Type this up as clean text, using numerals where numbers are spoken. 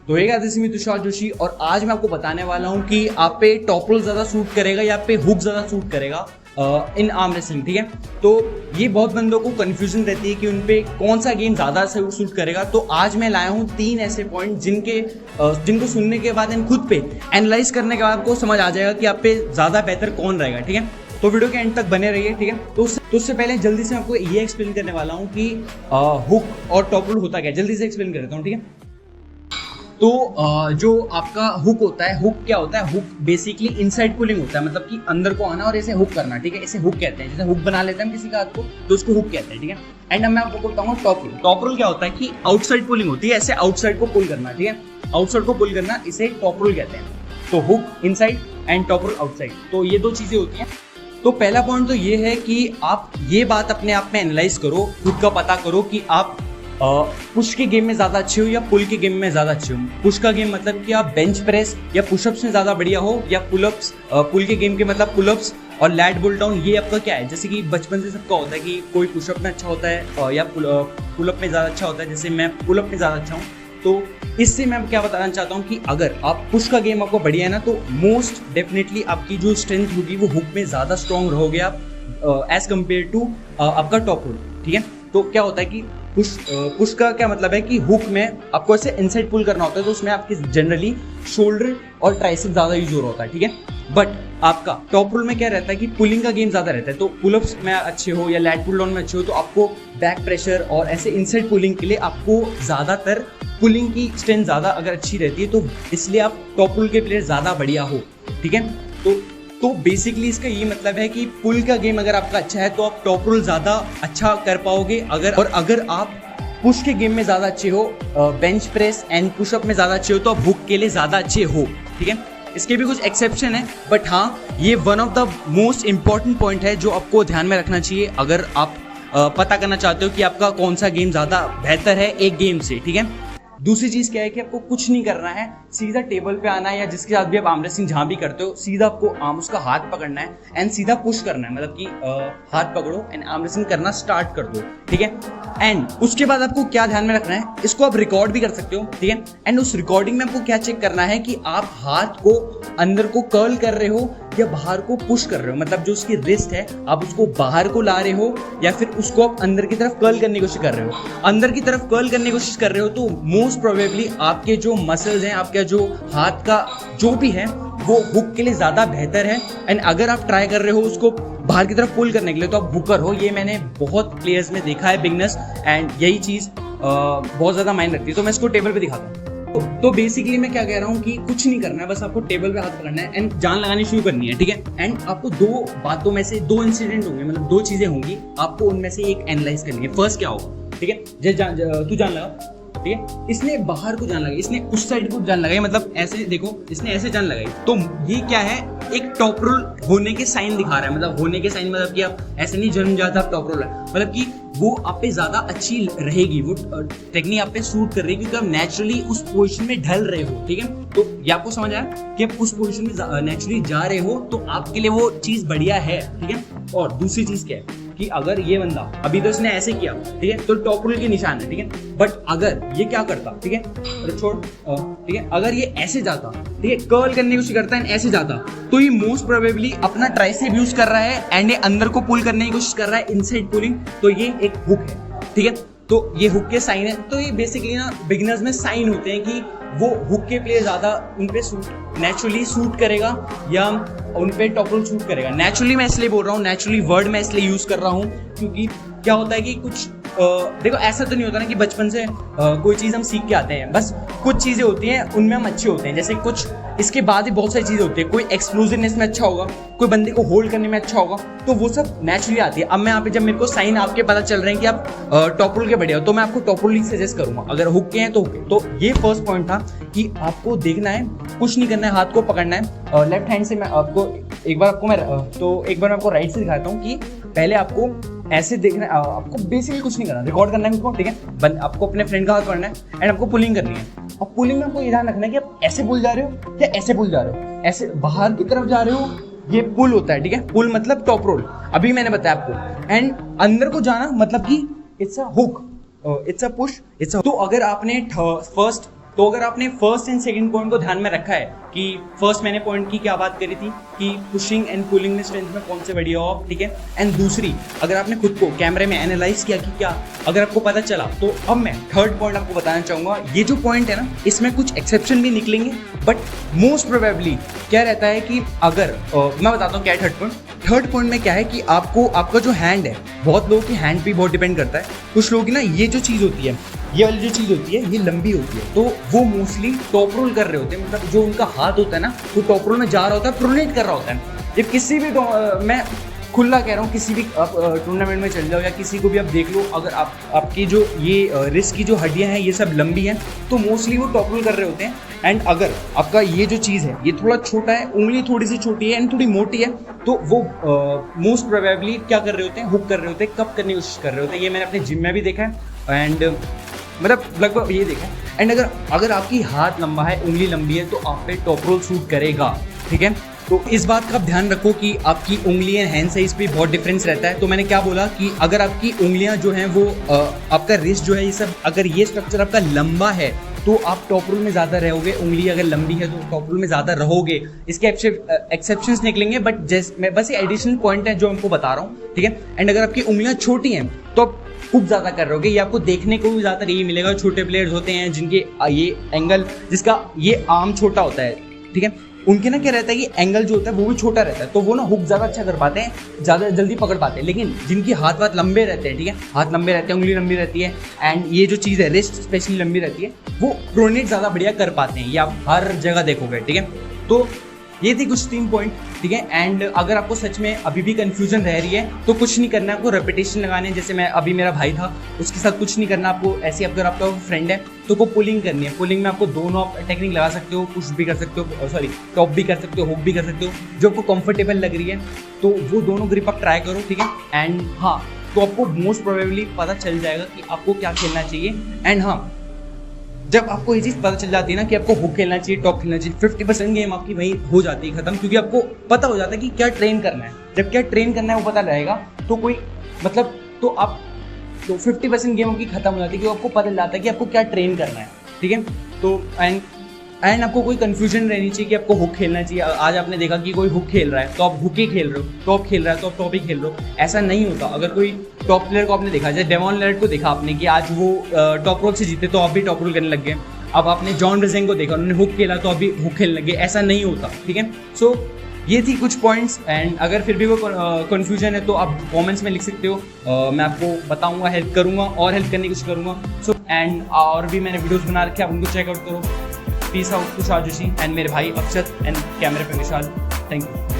तो एक आदि मैं तुषार जोशी और आज मैं आपको बताने वाला हूँ कि आप पे टॉप रोल ज़्यादा सूट करेगा या आप पे हुक ज़्यादा सूट करेगा इन आर्म रेसलिंग, ठीक है। तो ये बहुत बंदों को कन्फ्यूजन रहती है कि उन पे कौन सा गेम ज़्यादा सूट करेगा। तो आज मैं लाया हूँ 3 ऐसे पॉइंट जिनको सुनने के बाद एंड खुद पे एनालाइज करने के बाद आपको समझ आ जाएगा कि आप पे ज़्यादा बेहतर कौन रहेगा, ठीक है। तो वीडियो के एंड तक बने रहिए, ठीक है। तो उससे पहले जल्दी से मैं आपको ये एक्सप्लेन करने वाला हूँ कि हुक और टॉप रोल होता क्या है। जल्दी से एक्सप्लेन कर देता हूँ, ठीक है। तो जो आपका हुक होता है, हुक क्या होता है? हुक बेसिकली इनसाइड पुलिंग होता है, मतलब कि अंदर को आना और ऐसे हुक करना, ठीक है। इसे हुक कहते हैं। जैसे हुक बना लेते हैं हम किसी का हाथ को, तो उसको हुक कहते हैं, ठीक है। एंड अब मैं आपको बताऊंगा टॉप रोल। टॉप रोल क्या होता है कि आउटसाइड पुलिंग होती है, ऐसे आउटसाइड को पुल करना, ठीक है। आउटसाइड को पुल करना, इसे टॉप रोल कहते हैं। तो hook inside and top roll outside, तो ये 2 चीजें होती हैं। तो पहला पॉइंट तो ये है कि आप ये बात अपने आप में एनालाइज करो, खुद का पता करो कि आप पुश के गेम में ज़्यादा अच्छे हो या पुल के गेम में ज़्यादा अच्छे हो। पुश का गेम मतलब कि आप बेंच प्रेस या पुशअप्स में ज़्यादा बढ़िया हो, या पुलअप्स, पुल के गेम के मतलब पुलअप्स और लैट बुल डाउन। ये आपका क्या है, जैसे कि बचपन से सबका होता है कि कोई पुशअप में अच्छा होता है या पुलअप में ज़्यादा अच्छा होता है। जैसे मैं पुलअप में ज़्यादा अच्छा हूँ। तो इससे मैं क्या बताना चाहता हूँ कि अगर आप पुश का गेम आपको बढ़िया है ना, तो मोस्ट डेफिनेटली आपकी जो स्ट्रेंथ होगी वो हुक में ज़्यादा स्ट्रॉन्ग रहोगे आप एज कम्पेयर टू आपका टॉप रोल, ठीक है। तो क्या होता है कि पुश का क्या मतलब है कि हुक में आपको ऐसे इनसाइड पुल करना होता है, तो उसमें आपकी जनरली शोल्डर और ट्राइसेप ज़्यादा यूज हो रहा होता है, ठीक है। बट आपका टॉप रोल में क्या रहता है कि पुलिंग का गेम ज़्यादा रहता है। तो पुलअप्स में अच्छे हो या लैट पुल डाउन में अच्छे हो, तो आपको बैक प्रेशर और ऐसे इनसाइड पुलिंग के लिए आपको ज़्यादातर पुलिंग की स्ट्रेंथ ज़्यादा अगर अच्छी रहती है, तो इसलिए आप टॉप रोल के प्लेयर ज़्यादा बढ़िया हो, ठीक है। तो बेसिकली इसका ये मतलब है कि पुल का गेम अगर आपका अच्छा है तो आप टॉप रोल ज़्यादा अच्छा कर पाओगे। अगर आप पुश के गेम में ज़्यादा अच्छे हो, बेंच प्रेस एंड पुशअप में ज़्यादा अच्छे हो, तो आप हुक के लिए ज़्यादा अच्छे हो, ठीक है। इसके भी कुछ एक्सेप्शन है, बट हाँ, ये one of the most important point है जो आपको ध्यान में रखना चाहिए अगर आप पता करना चाहते हो कि आपका कौन सा गेम ज़्यादा बेहतर है एक गेम से, ठीक है। दूसरी चीज़ क्या है कि आपको कुछ नहीं करना है, सीधा टेबल पे आना है या जिसके साथ भी आप आर्म रेसलिंग जहाँ भी करते हो, सीधा आपको उसका हाथ पकड़ना है एंड सीधा पुश करना है, मतलब कि हाथ पकड़ो एंड आर्म रेसलिंग करना स्टार्ट कर दो, ठीक है। एंड उसके बाद आपको क्या ध्यान में रखना है, इसको आप रिकॉर्ड भी कर सकते हो, ठीक है। एंड उस रिकॉर्डिंग में आपको क्या चेक करना है कि आप हाथ को अंदर को कर्ल कर रहे हो या बाहर को पुश कर रहे हो, मतलब जो उसकी रिस्ट है आप उसको बाहर को ला रहे हो या फिर उसको आप अंदर की तरफ कर्ल करने की कोशिश कर रहे हो। अंदर की तरफ कर्ल करने की कोशिश कर रहे हो तो मोस्ट प्रोबेबली आपके जो मसल्स हैं, आपका जो हाथ का जो भी है वो हुक के लिए ज़्यादा बेहतर है। एंड अगर आप ट्राई कर रहे हो उसको बाहर की तरफ पुल करने के लिए, तो आप हुकर हो। ये मैंने बहुत प्लेयर्स में देखा है, बिगनर्स, एंड यही चीज़ बहुत ज़्यादा मायने रखती है। तो मैं इसको टेबल पे दिखाता हूँ। तो बेसिकली मैं क्या कह रहा हूँ कि कुछ नहीं करना है, बस आपको टेबल पे हाथ पकड़ना है एंड जान लगानी शुरू करनी है, ठीक है। एंड आपको 2 बातों में से 2 इंसिडेंट होंगे, मतलब 2 चीज़ें होंगी, आपको उनमें से एक एनालाइज करनी है। फर्स्ट क्या होगा, ठीक है, तू जान लगा, ठीक है। इसने बाहर को जान लगाई, इसने उस साइड को जान लगाई, मतलब ऐसे देखो, इसने ऐसे जान लगाई, तो ये क्या है, एक टॉप रोल होने के साइन दिखा रहा है। मतलब होने के साइन मतलब कि आप ऐसे नहीं जन्म जाता आप टॉप रोल है, मतलब कि वो आप पे ज्यादा अच्छी रहेगी, वो टेक्निक आप पे सूट कर रही है क्योंकि आप नेचुरली उस पोजीशन में ढल रहे हो, ठीक है। तो ये आपको समझ आया कि आप उस पोजीशन में नेचुरली जा रहे हो, तो आपके लिए वो चीज बढ़िया है, ठीक है। और दूसरी चीज क्या है कि अगर ये बंदा अभी तो इसने ऐसे किया, ठीक है, तो टॉप रोल के निशान है, ठीक है। बट अगर ये क्या करता, ठीक है, अरे छोड़, ठीक है, अगर ये ऐसे जाता, ठीक है, कर्ल करने की कोशिश करता है, ऐसे जाता, तो ये मोस्ट प्रोबेबली अपना ट्राइसेप यूज कर रहा है एंड ये अंदर को पुल करने की कोशिश कर रहा है, इनसाइड पुलिंग। तो ये एक हुक है, ठीक है। तो ये हुक के साइन है। तो ये बेसिकली ना बिगिनर्स में साइन होते हैं कि वो हुक के प्लेयर ज़्यादा उन पे नेचुरली सूट करेगा या उन पे टॉप रोल सूट करेगा। नेचुरली मैं इसलिए बोल रहा हूँ, नेचुरली वर्ड मैं इसलिए यूज़ कर रहा हूँ क्योंकि क्या होता है कि कुछ देखो ऐसा तो नहीं होता ना कि बचपन से कोई चीज़ हम सीख के आते हैं। बस कुछ चीज़ें होती हैं उनमें हम अच्छे होते हैं, जैसे कुछ इसके बाद भी बहुत सारी चीज़ें होती है। कोई एक्सप्लोजिवनेस में अच्छा होगा, कोई बंदे को होल्ड करने में अच्छा होगा, तो वो सब नेचुरली आती है। अब मैं यहाँ पे जब मेरे को साइन आपके पता चल रहे हैं कि आप टॉप रोल के बढ़िया हो, तो मैं आपको टॉप रोल ही सजेस्ट करूंगा। अगर हुक के हैं तो हुक। तो ये फर्स्ट पॉइंट था कि आपको देखना है, कुछ नहीं करना है, हाथ को पकड़ना है। लेफ्ट हैंड से मैं आपको एक बार मैं आपको राइट से दिखाता हूँ कि पहले आपको ऐसे देखना है, आपको बेसिकली कुछ नहीं करना, रिकॉर्ड करना है उसको, ठीक है। आपको अपने फ्रेंड का हाथ पकड़ना है एंड आपको पुलिंग करनी है। और पुलिंग में आपको ये ध्यान रखना है कि आप ऐसे पुल जा रहे हो या ऐसे पुल जा रहे हो, ऐसे बाहर की तरफ जा रहे हो, ये पुल होता है, ठीक है। पुल मतलब टॉप रोल, अभी मैंने बताया आपको। एंड अंदर को जाना मतलब कि it's a hook, it's a push, it's a. तो अगर आपने फर्स्ट तो अगर आपने फर्स्ट एंड सेकंड पॉइंट को ध्यान में रखा है कि फर्स्ट मैंने पॉइंट की क्या बात करी थी कि पुशिंग एंड पुलिंग में स्ट्रेंथ में कौन से बढ़िया हो, ठीक है। एंड दूसरी, अगर आपने खुद को कैमरे में एनालाइज किया कि क्या, अगर आपको पता चला, तो अब मैं थर्ड पॉइंट आपको बताना चाहूँगा। ये जो पॉइंट है ना, इसमें कुछ एक्सेप्शन भी निकलेंगे, बट मोस्ट प्रोबेबली क्या रहता है कि अगर मैं बताता हूँ क्या है थर्ड पॉइंट में क्या है कि आपको आपका जो हैंड है, बहुत लोगों की हैंड पे बहुत डिपेंड करता है। कुछ लोगों की ना ये जो चीज़ होती है, ये वाली जो चीज़ होती है, ये लंबी होती है, तो वो मोस्टली टॉप रोल कर रहे होते हैं, मतलब जो उनका हाथ होता है ना, वो टॉप रोल में जा रहा होता है, प्रोनेट कर रहा होता है। जब किसी भी मैं खुला कह रहा हूँ, किसी भी आप टूर्नामेंट में चल जाओ या किसी को भी आप देख लो, अगर आपकी जो ये रिस्ट की जो हड्डियाँ हैं ये सब लंबी हैं, तो मोस्टली वो टॉप रोल कर रहे होते हैं। एंड अगर आपका ये जो चीज़ है ये थोड़ा छोटा है, उंगली थोड़ी सी छोटी है एंड थोड़ी मोटी है, तो वो मोस्ट प्रोबेबली क्या कर रहे होते हैं, हुक कर रहे होते हैं, कप करने की कोशिश कर रहे होते हैं। ये मैंने अपने जिम में भी देखा है एंड मतलब लगभग ये देखा है। एंड अगर आपकी हाथ लंबा है, उंगली लंबी है, तो आप पे टॉप रोल सूट करेगा, ठीक है। तो इस बात का आप ध्यान रखो कि आपकी उंगली एंड हैंड साइज पे बहुत डिफरेंस रहता है। तो मैंने क्या बोला कि अगर आपकी उंगलियां जो हैं वो आपका रिस्ट जो है, ये सब अगर ये स्ट्रक्चर आपका लंबा है तो आप टॉप रोल में ज़्यादा रहोगे, उंगली अगर लंबी है तो टॉप रोल में ज़्यादा रहोगे। इसके एक्सेप्शंस निकलेंगे, बट मैं बस ये एडिशनल पॉइंट है जो हमको बता रहा हूँ, ठीक है। एंड अगर आपकी उंगलियां छोटी हैं तो आप खूब ज़्यादा कर रहे होगे, ये आपको देखने को भी ज़्यादातर यही मिलेगा। छोटे प्लेयर्स होते हैं जिनके ये एंगल, जिसका ये आर्म छोटा होता है, ठीक है, उनके ना क्या रहता है कि एंगल जो होता है वो भी छोटा रहता है, तो वो ना हुक ज़्यादा अच्छा कर पाते हैं, ज़्यादा जल्दी पकड़ पाते हैं। लेकिन जिनकी हाथ लंबे रहते हैं, ठीक है, हाथ लंबे रहते हैं, उंगली लंबी रहती है एंड ये जो चीज़ है रिस्ट स्पेशली लंबी रहती है, वो प्रोनेट ज़्यादा बढ़िया कर पाते हैं। ये आप हर जगह देखोगे, ठीक है। तो ये थी कुछ 3 पॉइंट, ठीक है। एंड अगर आपको सच में अभी भी कंफ्यूजन रह रही है तो कुछ नहीं करना है, आपको रेपिटेशन लगाने हैं। जैसे मैं अभी मेरा भाई था, उसके साथ कुछ नहीं करना आपको। ऐसे अगर आपका फ्रेंड है तो को पुलिंग करनी है। पुलिंग में आपको दोनों टेक्निक लगा सकते हो, पुश भी कर सकते हो, सॉरी टॉप भी कर सकते हो, हुक भी कर सकते हो, जो आपको कंफर्टेबल लग रही है, तो वो दोनों ग्रिप आप ट्राई करो, ठीक है। एंड हाँ, तो आपको मोस्ट प्रोबेबली पता चल जाएगा कि आपको क्या खेलना चाहिए। एंड हाँ, जब आपको ये चीज़ पता चल जाती है ना कि आपको हुक खेलना चाहिए, टॉप खेलना चाहिए, 50% गेम आपकी वही हो जाती है खत्म, क्योंकि आपको पता हो जाता है कि क्या ट्रेन करना है। जब क्या ट्रेन करना है वो पता रहेगा, तो कोई मतलब तो 50% गेम आपकी खत्म हो जाती है, क्योंकि आपको पता चल जाता है कि आपको क्या ट्रेन करना है, ठीक है। तो एंड आपको कोई कंफ्यूजन रहनी चाहिए कि आपको हुक खेलना चाहिए। आज आपने देखा कि कोई हुक खेल रहा है तो आप हुक ही खेल रहे हो, टॉप खेल रहा है तो आप टॉप ही खेल रहे हो, ऐसा नहीं होता। अगर कोई टॉप प्लेयर को आपने देखा, जैसे डेवॉन लिलर्ड को देखा आपने कि आज वो टॉप रोल से जीते तो आप भी टॉप रोल करने लग गए। अब आपने जॉन ब्रेजेंग को देखा, उन्होंने हुक खेला तो अभी हुक खेलने लगे, ऐसा नहीं होता, ठीक है। सो ये थी कुछ पॉइंट्स। एंड अगर फिर भी वो कन्फ्यूजन है तो आप कमेंट्स में लिख सकते हो, मैं आपको बताऊंगा, हेल्प करूंगा और हेल्प करने की कोशिश करूंगा। सो एंड और भी मैंने वीडियोस बना रखे, आप उनको चेकआउट करो। पीस आउट टू शाजुशी एंड मेरे भाई अक्षत एंड कैमरे पे विशाल। Thank you.